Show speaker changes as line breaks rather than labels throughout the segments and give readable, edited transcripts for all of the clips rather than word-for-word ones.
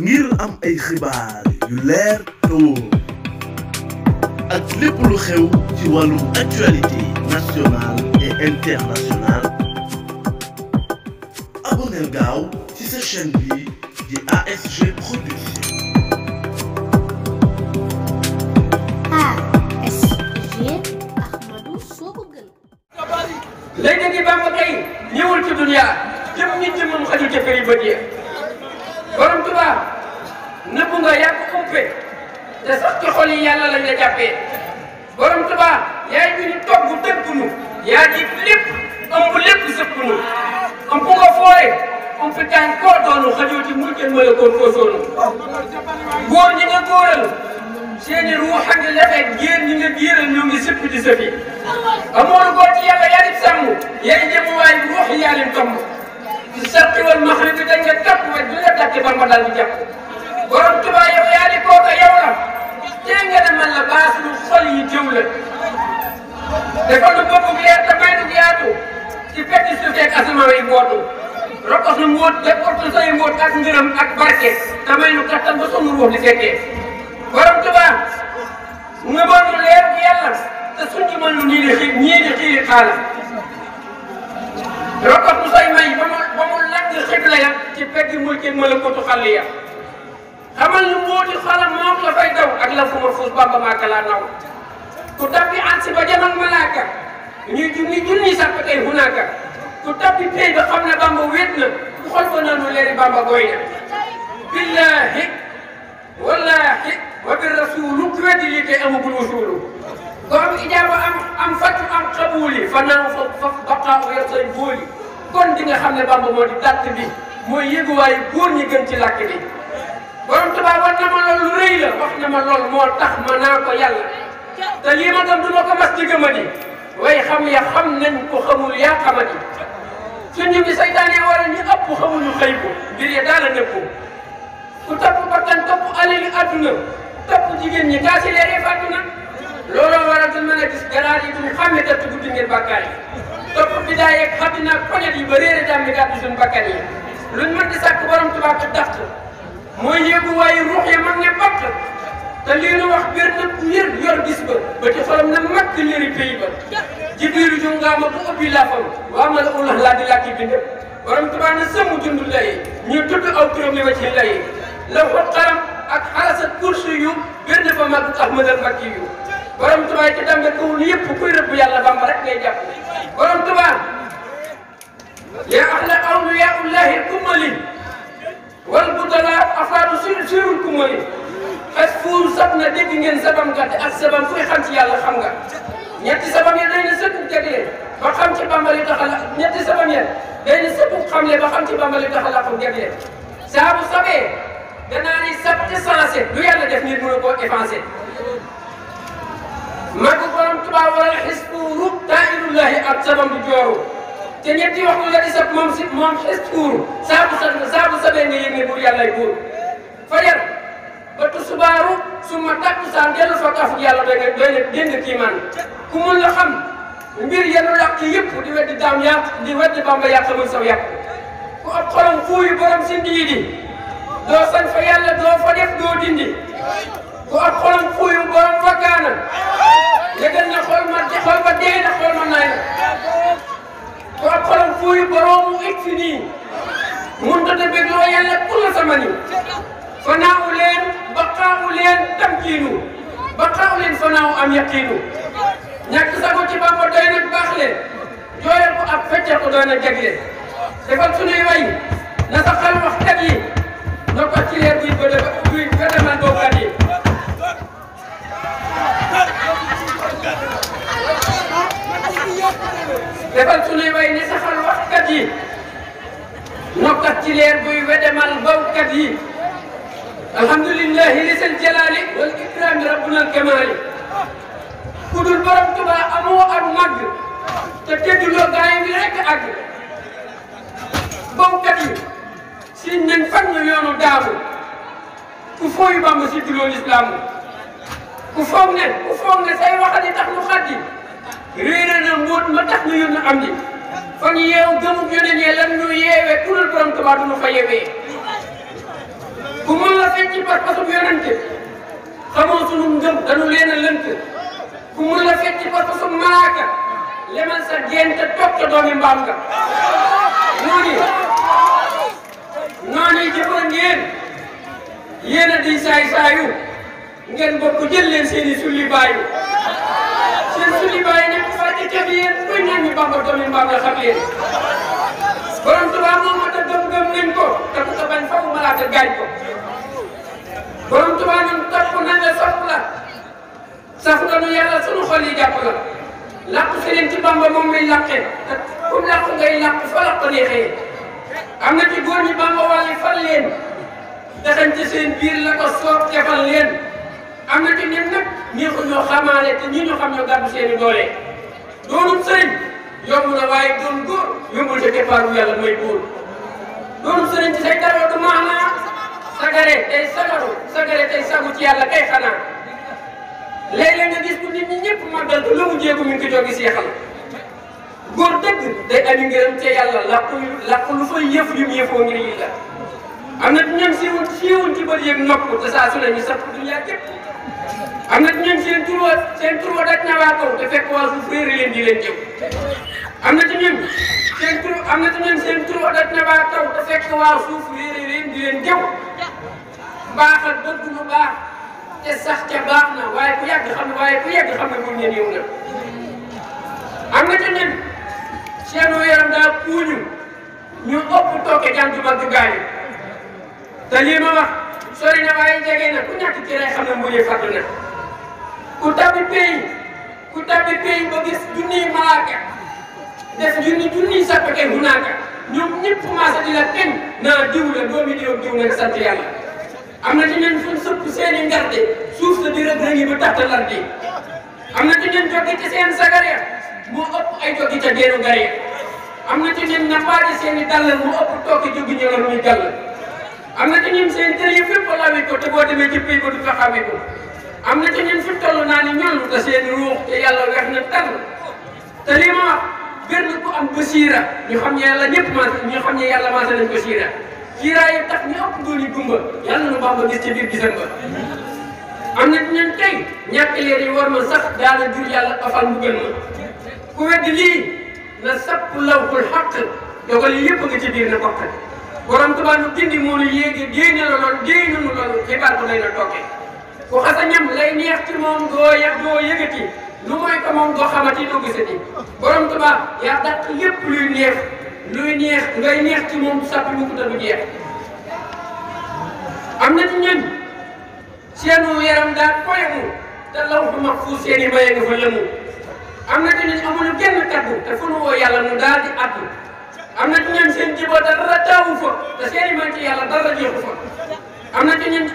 ngir am ay xibaar yu leer te wóor ak lépp lu xew ci wàllum actualité nationale et internationale abonneel gaaw ci sa chaîne bi di ASG Production.
ASG Ahmadou Sokogën.
léegi ngi Bamba tey ñëwul ci dunya jëm ñi jëmmam xajul ca këri bët yi borom Tuubaa nëbbu nga yaa ko umpe te sax ci xol yi yàlla lañ la jàppee borom Tuubaa yaay ñu ni togg tëgg nu yaa jiit lépp ëmb lépp sëpp nu ëmb nga fooye ëmp kaan koo doonu xajul ci mulkeen mala koon koo soonu góor ñi nga góoral seeni ruux a ngi lafeet géer ñi nga géeral ñoo ngi sëpp di sëfi amoonu góor ci yàlla yaa di sàmm yaay jëmuwaay ruux yaa leen tomb ci sarti wal maxrib bi dañ nga topp wet bi nga dakki Bamba daal di jàpp borom Tuubaa yow yaa di kooka yow la tee nga ne man la baas lu xol yi jëw la defal nu bopp leer te may nu yaatu ci fekk suuf ak asamaan yi mbootu rokkos nu mbóot def portu say mbóot ak ngërëm ak barke te may nu kattan ba sunu ruux di fekkee borom Tuubaa nga mën nu leer bu yàlla te suñ ci mën nu ñii di xiiri xaala rokkos nu say may ba mu lakk xibla ya ci pegg mulkin malakuutu xàll ya xamal nu mbóoti xalam moom la fay daw ak la fu ma fuus Bamba maaka laa naw ku tabbi ansi ba jamal malaaka ñuy junni sàpp tey hunaaka ku tabbi pay ba xam ne Bamba wéet na ku xol fa nanu leeri Bamba goy na billahi wallahi wa bi rasulu ku weddi lii tey amagul wasulu ko am ijaaba am fàcc am xabuuli fa naaw fa baqaa wer say booli kon di nga xam ne Bamba moo di dàtt bi mooy yëguwaayu góor ñi gën ci làkk bi borom Tuubaa war na ma loolu lu rëy la wax na ma loolu moo tax ma naa ko yàlla te lii ma gëm du ma ko mas ci gëmadi waaye xam ya xam nañ ko xamul yaa xamadi suñu bi saytaane waral ñu ëpp xamuñu xëy ko mbir ya daala nëpp ku topp bakkan topp alali adduna topp jigéen ñi gaa si leeree fàdduna looloo waral duñ mën a gis garaar yi duñ xàmme dëtt guddi ngeen bàkkaar yi topp bidaa yeeg xaddina ak poñet yi ba réere jàmmi gàddu suñu bakkan yi luñ mën di sàkk borom Tuubaa ko dàq mooy yéegu waaye ruux ya mag ne bakk te lii nu wax biir na ngir yor gis ba ci xolam na mag liri pays ba jibiru jungaama bu ubbi laafam waa ma la ulah laa di làkki bind borom Tuubaa na sëmm jundu layi ñu tudd aw turam li ma ci layi la xot xaram ak xalasat kursu yu biir na fa mag ahmadal makki yu borom Tuubaa ci dambe kawul yëpp kuy rëbb yàlla Bamba rek ngay jàpp borom Tuubaa yaa ahla awliyaullahi kumali wal budala afaatu surul kumali xas fuur sab na dégg ngeen sabam gàtt ak sabam fuy xam ci yàlla xam nga ñetti sabam ya day na sëkku jagle ba xam ci Bamba li tax a la ñetti sabam ya day na sëkku xamle ba xam ci Bamba li tax a laqu jagle saa bu sabee danaa ni sab te sensé lu yàlla def nit mënu koo effacé magu borom Tuubaa wala xispuuru tairullahi ak sabam du jooru te ñetti waxtu la di sab moom xispuuru saa bu sabee nga yëg ne buur yàllay buur fajar ba tusubaaru suma takkusaan dellu fa kaf yàlla doy na dégg kii man ku mun la xam mbir yenu làq yëpp di weddi daam yàq di weddi Bamba yàq muy saw yàq ku ab xolam fuuyu borom si ndii di doo sañ fa yàlla doo fa def doo dindi ku ab xolam fuuyu borom fakkaana yëgal na xol ba dee na xol ma naay na ku ab xolam fuuyu boroomu it fi nii mun ta de bég loo yàlla ku la sama ni fanaaw leen baqaaw leen tamkiinu baqaaw leen fanaaw am yaqiinu ñàkk sago ci Bamba doy na baax leen jooyal ko ab fecce ko doy na jagle defal sunuy way na sa xel waxkat yi nokkat ci leer buy fedemal bookat yi defal sunuy way ni sa xel waxkat yi nokkat ci leer buy wedemal bawkat yi alhamdulillahi lisal jalali wal ikrami rabbuna al kamali ku dul borom Tuubaa amoo ak màgg te tedduloo gaay bi rek àgg bawkat yi si nañ fan ñu yoonu daamu ku fooyu Bamba si duloo lislaamu ku foog ne say waxati tax nu xaddi réere na mbóot ma tax ñu yónn am di fan yeew gëmub yónne ñee lan ñu yeewee ku dul borom Tuubaa du nu fa yeewee ku mun la fekk ci pas-pasum yonente xamoo sunu ngëm dañu leen a lënt ku mun la fekk ci pas-pasum malaaka lemal sa génn te toog ca doomi mbaam nga noonu jëfal ngeen yéen a di saay-saayu ngeen bokk jël leen seen i sulli baayu seen sulli baayu ne bu fàtte ca bi yéen buñ naan ñu Bamba doomi mbaam nga xam leen borom Tuubaa moom moo tax gëm nañ ko te ku ko bañ faw malaaka gaañ ko borom Tuubaa ñun topp nañ la sopp la saf nga nu yàlla sunu xol yi jàpp la làq sëriñ ci Bamba moom muy làqee te ku làq ngay làq fa làq neexee am na ci góor ñi Bamba wàlli fal leen daxañ ci seen biir la ko soob defal leen am na ci ñun nag ñi ko ñoo xamaale te ñi ñu xam ñoo gàddu seen i doole doonum sëriñ yomb na waaye doon góor yombul ca keppaaru yàlla mooy góor doonum sëriñ ci say daroo du maanaa sagare tey sagaru sagare tey sagu ci yàlla kay xanaa léeg-léeg nga gis ko nit ñi ñëpp màggal ko lu mu jéegu mi ngi ko jógi seexal góor dëgg day ami ngërëm ca yàlla làqu lu fay yëf yu mu yëfoo ngir yi la am na ñoom siiwuñ ci bët yëg nopp te saa su ne ñu sax dunya képp am na ñoom seen tur wa daj na waa kaw te fekk waa suuf réeri leen di leen jëw am na ci ñoom seen tur wa daj na waa kaw te fekk waa suuf réeri leen di leen jëw baax ak bëgg lu baax te sax ca baax na waaye ku yàgg xam ne moom ñeen yow na am na ci ñoom seenu yaram daa puuñu ñu ëpp tooke jant mag gaañu te lii ma wax sori na waaye jege na ku ñàkk ci rek xam ne mbuñuy fàttu na ku tabbi pays ba gis junniy malaaka def junniy sappake hunaaka ñoom ñëpp commencé di la kenn naa diw la doomi diw na nga sant yàlla am na ci ñun suñ sëpp seen i ngarde suuf sa di rëg-rëgi ba tax lardi am na ci ñun joggi ci seen sagare moo ëpp ay joggi ca geenu gare am na ci ñun nappaaji seen i dàll moo ëpp tokki joggi ñëwal muy gàll am na ci ñun seen kër yi fépp lawi ko te boo demee ci pays ba du fa xamee ko am na ci ñun fi toll naa ni ñoom te seen ruux te yàlla weex na tànn te lii ma wax benn ku am basiira ñu xam ne yàlla ñëpp ñu xam ne yàlla maase nañ basiira kiiraay yi tax ñu ëpp doon yi gumba yàlla nu Bamba gis ci biir gisam ba am na ci ñun tey ñàkk leen yi war ma sax daana jur yàlla afal mu gën ma ku weddi lii na sapp lawhul xaq dogal yi yëpp nga ci biir na bokk borom Tuubaa nu gindi moo nu yéegi déy na la loolu déy na nu loolu xibaar ko lay na toogee ku xasa ñam lay neex ci moom doo yëgati lu mooy ko moom doo xamati doo gisati borom Tuubaa yaa dàq lépp luy neex ngay neex ci moom sàppi mu ko te du jeex am na ci ñun seenu yaram daa koyemu te lawhu mahfuus seeni maye nga fa lëmu am na ci ñun amuñu genn kaddu te fu nu woo yàlla nu daal di addu am na ci ñun seen jibo dara taawu fa te seeni may ci yàlla dara jeexu fa am na ci ñun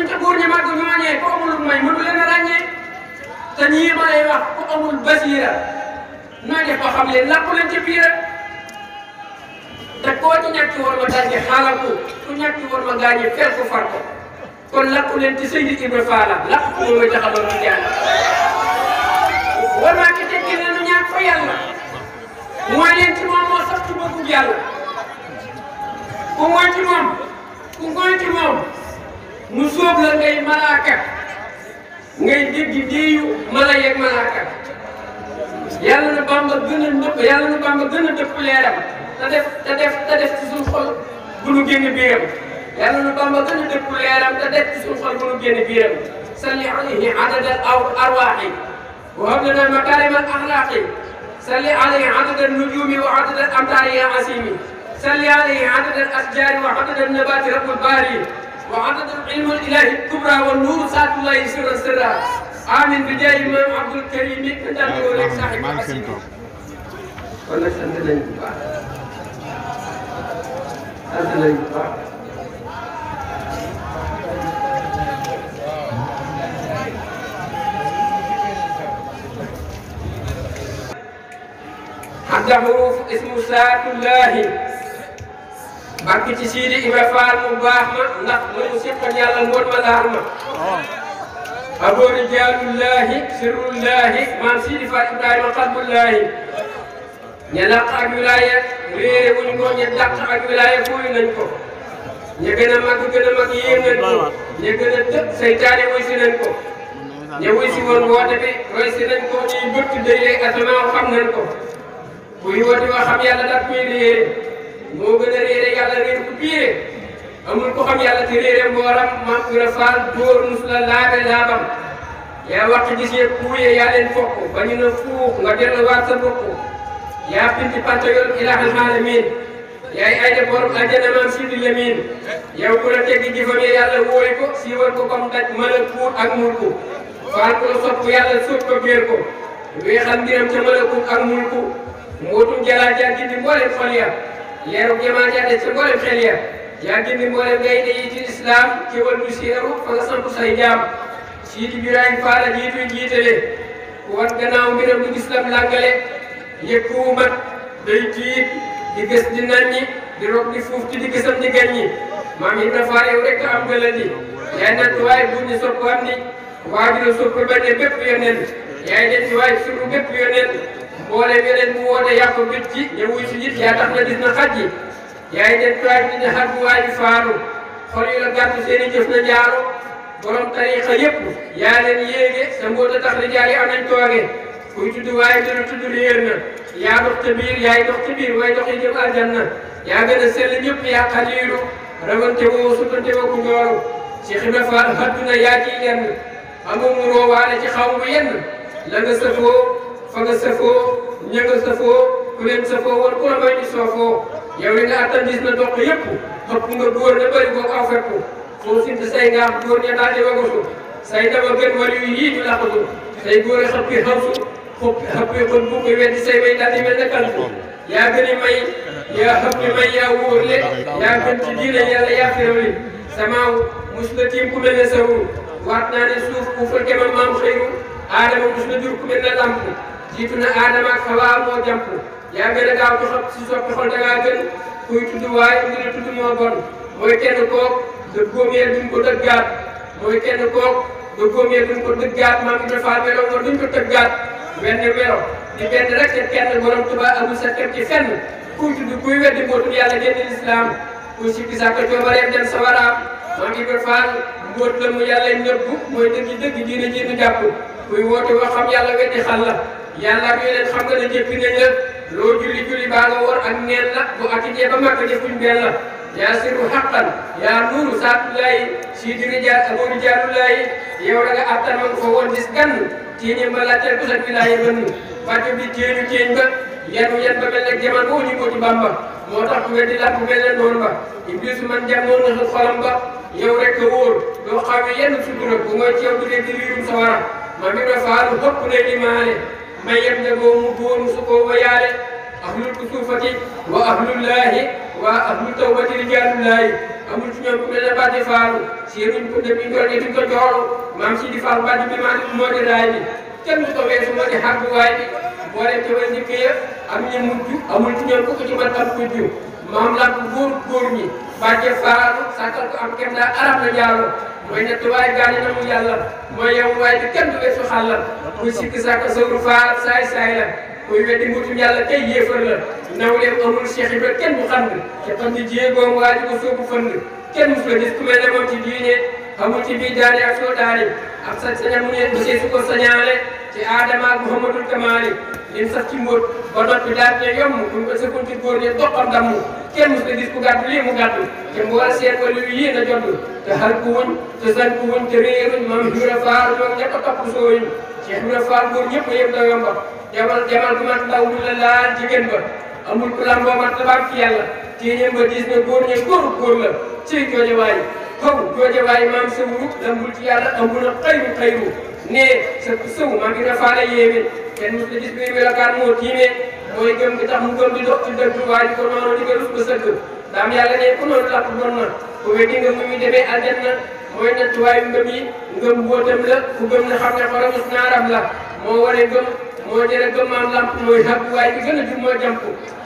ca góor ñi màgg ñooñee ku amul may mënu leen a ràññee te ñii ma lay wax ku amul basiira nooy def ba xam leen làqu leen ci biir te koo ci ñàkk war ma daje xaaral ko ku ñàkk war ma gaañee fer ko far ko kon làqu leen ci Seydi Ibra Faala làqu ko mooy taxawal lu jàng war naa ci tekki ne nu ñàkk fa yàlla mooy leen ci moom moo sax ci bëggu yàlla ku mooy ci moom mu sóob la ngay malaaka ngay dégg déeyu mala yeeg malaaka yàlla na Bamba gën a dëpp leeram te def ci suñu xol bu nu génn biiram yàlla na Bamba gën a dëpp leeram te def ci suñu xol bu nu génn biiram salli alayhi adada arwaaxi wa hab lana makaarimal axlaaqi salli alayhi adada nujumi wa adada amtaari ya asimi salli alayhi adada asjaari wa adada nabaati rabbul baari wa adada ilmu ilahi kubra wa nuuru saatullahi sirra amin bi jaay imam Abdul Karim yi ka daan yoo rek saaxib asimi kon nag sant nañ bu baax sant nañ bu baax hadda huruf ismu saatullahi barki ci Sidi Ibra Faal mu baax ma ndax mu siqal yàlla ngoon ma laar ma aboo rijaalullahi sirrullahi maam Sidi Faal Ibrahima qalbullahi ña dàq ak wilaaya réere wuñ ko ña dàq ak wilaaya fuuy nañ ko ña gën a mag yéem nañ ko ña gën a tëb saytaane wuy si nañ ko ña wuy si woon woote bi roy si nañ ko ñuy bëtt day lay asamaaw xam nañ ko kuy woote wax xam yàlla daf koy réere moo gën a réere yàlla réer ku biire amul ko xam yàlla te réere mbooram Maam Ibra Fall dóor nus la laabe laabam yaa wax gis yëpp kuuye yaa leen fokk ba ñu na fuux nga delluwaat sa bokk yaa pinti pantayol ilahal alamin yaay ay de borom àjjana maam Sidi Lamin yow ku la teggi jëfam yi yàlla wóoy ko siiwal ko comme daj malakuut ak mulku faal ku la sopp yàlla sóot ko géer ko weexal mbiram ca malakuut ak mulku mbootum jalaa jaa gindi mboolem xol ya leeru jamaa jaa des ca mboolem xel ya yaa gindi mboolem gaynde yi ci islam ci wal du siiru fa nga samp say jaam Sidi Birahim Fall a jiituy jiitale ku wat gannaaw mbiram du islam làngale yëg ku mat day tiit di gës di naññi di rog di fuuf ci di gisam di gaññi Maam Ibra Fall yow rek am gëlandi yaay nattuwaay buur ñi sopp am ni waajur sopp bañ ne bépp yoneen yaay dencuwaay suru bépp yoneen mboolem yeneen bu woote yàq bit ci ñëwuy si it yaa tax na gis na xaj yi yaay dencuwaay bi ne xaj bu waay bi faalu xol yu la gàttu seen i jëf na jaaro borom tariixa yépp yaa leen yéege sa mboota tax li jaar yi am nañ tooge kuy tudd waaye dina tudd réer na yaa dox ca biir yaay dox ca biir way dox yi jëm aljanna yaa gën a sell ñëpp yaa xaliilu rawante woo sutante woo ku njooru Cheikh Ibra Fall hadduna yaa ciy lenn amoo mu roowaale ci xaw mu yenn la nga safoo fa nga safoo ña nga safoo ku leen safoo woon ku la may di soofoo yow li nga attan gis na dox yëpp xëpp nga góor na bëri boo aw fekku soo sint say ngaam góor ña daal di wagasu say dama gën wali yu yii ñu laqatu say góor a xëppi xawsu xëppi xët bu koy weddi say may daal di mel ne kalfu yaa gën a may yaa xëppi may yaa wóorle yaa gën ci diine yàlla yaa féewli samaaw mus la tiim ku mel ne sawu waat naa ne suuf ku fekke ma maam xëyru aadama mus la jur ku mel ne lamp jiitu na aadama ak xawaa moo jàmp yaa gën a gaaw ci xëpp si soppi xol da ngaa gën kuy tudd waaye ngi la tudd moo bon mooy kenn kook de góomee duñ ko dëggaat mooy kenn kook de góomee duñ ko dëggaat Maam Ibra Fall meloo nga duñ ko tëggaat wenn melo di benn rek te kenn borom Tuubaa amul sa kem ci fenn kuy tudd kuy weddi mbootum yàlla génn lislaam kuy sikki sàkka coobareem dem sa waraam Maam Ibra Fall mbóot la mu yàlla nëbbu mooy dëgg diine ji nu jàpp kuy woote wax xam yàlla weddi xal la yàlla ak yeneen xam nga ne jëppi nañ la loo julli baa nga war ak neen la bu akijee ba màkk jëfuñ benn la yaa siru xaqan yaa nuuru saatullaahi siidi rijaal aboo rijaalullaahi yow da nga attan ma nga fa woon gis gann téeñam ba laajteel ko sa wilaaye bënn bàcco bi téeñ ba yan ba mel ne jaman ba uñu ko ci Bàmba moo tax ku weddi làmp mel ne noonu ba Iblis man jam noonu na xolam ba yow rek a wóor doo xawee yenn sutura bu mooy ci yow du leen di riirum sa wara Maam Ibra Fall xëpp ne di maale may yem njagoo mu góor mu su koo ba yaale ahlul kusuufati wa ahlullaahi wa ahlu tawbati rijaalullaahi amul ci ñoom ku mel ne Bàcci Faalu séeruñ ko dem ñu doon duñ ko joolu Maam Sidi Fall Bàcci bi moo di raay bi kenn du ko weesu moo di xarbuwaay bi boole te way njëkk ya am ñu mujj amul ci ñoom ku ko ci mat am mujj maam lamp góor ñi Bàcci Faalu sàkkal ko am kem daa arab na jaalo mooy ñett waay gaani na mu yàlla mooy yow waay bi kenn du weesu xàllal kuy sikki sàkka sawru faal saay la kuy weddi mbutum yàlla tey yéefar la nawleem amul Cheikh Ibra kenn du xam te xam ni jéegoom waa ji ko soobu fënd kenn mus la gis ku mel ne moom ci diine amul ci biir daane ak soo daane ak sañ-sañam mu ne monsieur su ko sañaale ci Adama ak Muhammadul Kamaali lim sax ci mbóot ba noppi daal ne yomb buñ ko sëkkoon ci góor ne doxam damm kenn mus la gis ku gàtt lii mu gàtt te mboole seen wala yu yéen a jot te xal ku wuñ te san ku wuñ te réeruñ Maam Ibra Fall ñoom ñëpp a topp sooyuñ Cheikh Ibra Fall góor ñëpp a yem da yomba jamal bu mat ndaw lu la laal jigéen ba amul ku lamboo mat la baam ci yàlla téeñam ba diis na góor ñe góor la ciy jooje waay xaw jooje waay maam sawru lambul ci yàlla amul na xayru ne sa sëw Maam Ibra Fall yéeme kenn mus la gis bi melokaan moo tiimee mooy gëm gi tax mu gëm di dox ci dëgg waaye di ko noonu di ko rus ba sëgg daam yàlla ne ku noonu làpp doon na ku weddi nga mu muy demee aljanna mooy nattuwaayu ngëm yi ngëm mbootam la ku gëm na xam ne xolamus naaram la moo waree gëm moo jëre gëm maam lamp mooy xabbuwaay bi gën a jub moo jàmp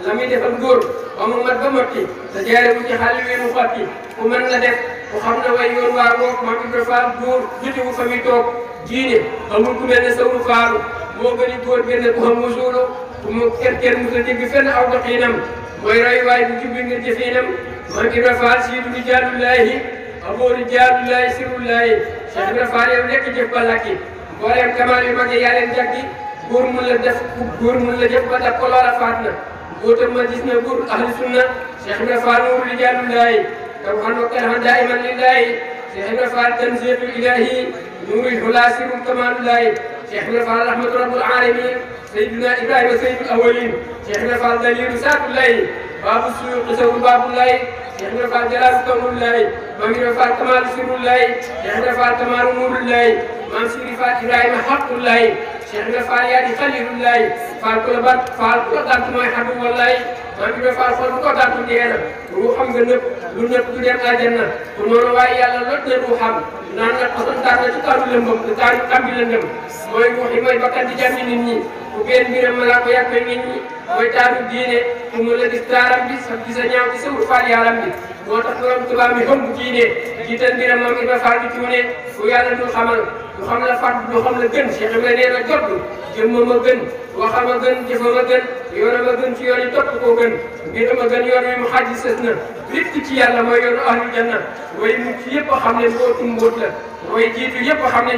la muy defal góor ba mu mat ba motti te jaare bu ci xale wi mu xotti ku mën la def ku xam ne way yoon waa woog Maam Ibra Fall góor jotiwu fa muy toog diine amul ku mel ne sawru faalu moo gën a góor benn ku xam musuulu ku mu kenn mu sa dégg fenn aw doxiinam mooy roy waay bu jubbi ngir jëfiinam man Ibra Fall siidu rijaalullaahi aboo rijaalullaahi sirullaahi Cheikh Ibra Fall yow nekk jëf ba lakki mbooleem kamal yu mag yi yaa leen jaggi góor mun la def góor mun la jëf ba def ko loola faat na góotam ma gis na góor ahlu sunna Cheikh Ibra Fall nuuru rijaalullaahi taw xan wakkal xan daa'iman lillaahi Cheikh Ibra Fall tanziitul ilaahi nuurul hulaa sirul kamaalullaahi Cheikh Ibra Fall rahmatu rabbil aalamiin sayyiduna Ibrahima sayyidul awwaliin Cheikh Ibra Fall daliilu saatullaahi baabu suyuuqi sawru baabullaahi Cheikh Ibra Fall jalaalu kawnullaahi Maam Ibra Fall kamaalu sirrullaahi Cheikh Ibra Fall kamaalu nuurullaahi Maam Sidi Fall Ibrahima haqqullaahi Cheikh Ibra Fall yaa di xalilullaahi Fall ku la bat Fall ku la dant mooy aduwwallaahi Maam Ibra Fall xool bu ko dant deena ruuxam nga nëpp lu nëpp du dem aljanna ku noonu waaye yàlla lot na ruuxam naan nag xasantaan na ci kaaru lëmbam kaaru am bi lëndëm mooy ruuxi mooy bakkan di jàmmi nit ñi ku benn mbiram ma laa ko yàq nit ñi mooy taaru diine ku mu la gis taaram bi sa gisa ñaaw ci sawul faal yaaram bi moo tax borom tubaab mi xëmb diine jiital mbiram Maam Ibra Fall bi cuune ku yàlla du xamal du xam la fat du xam la gën Cheikh Ibra nee na jot jëmmam a gën waxam a gën jëfam a gën yoonam a gën ci yoon yi topp koo gën mbiram a gën yoon wi mu xaj sës na lépp ci yàlla mooy yoonu ahlu janna mooy mucc yëpp a xam ne mbootu mbóot la mooy jiitu yëpp a xam ne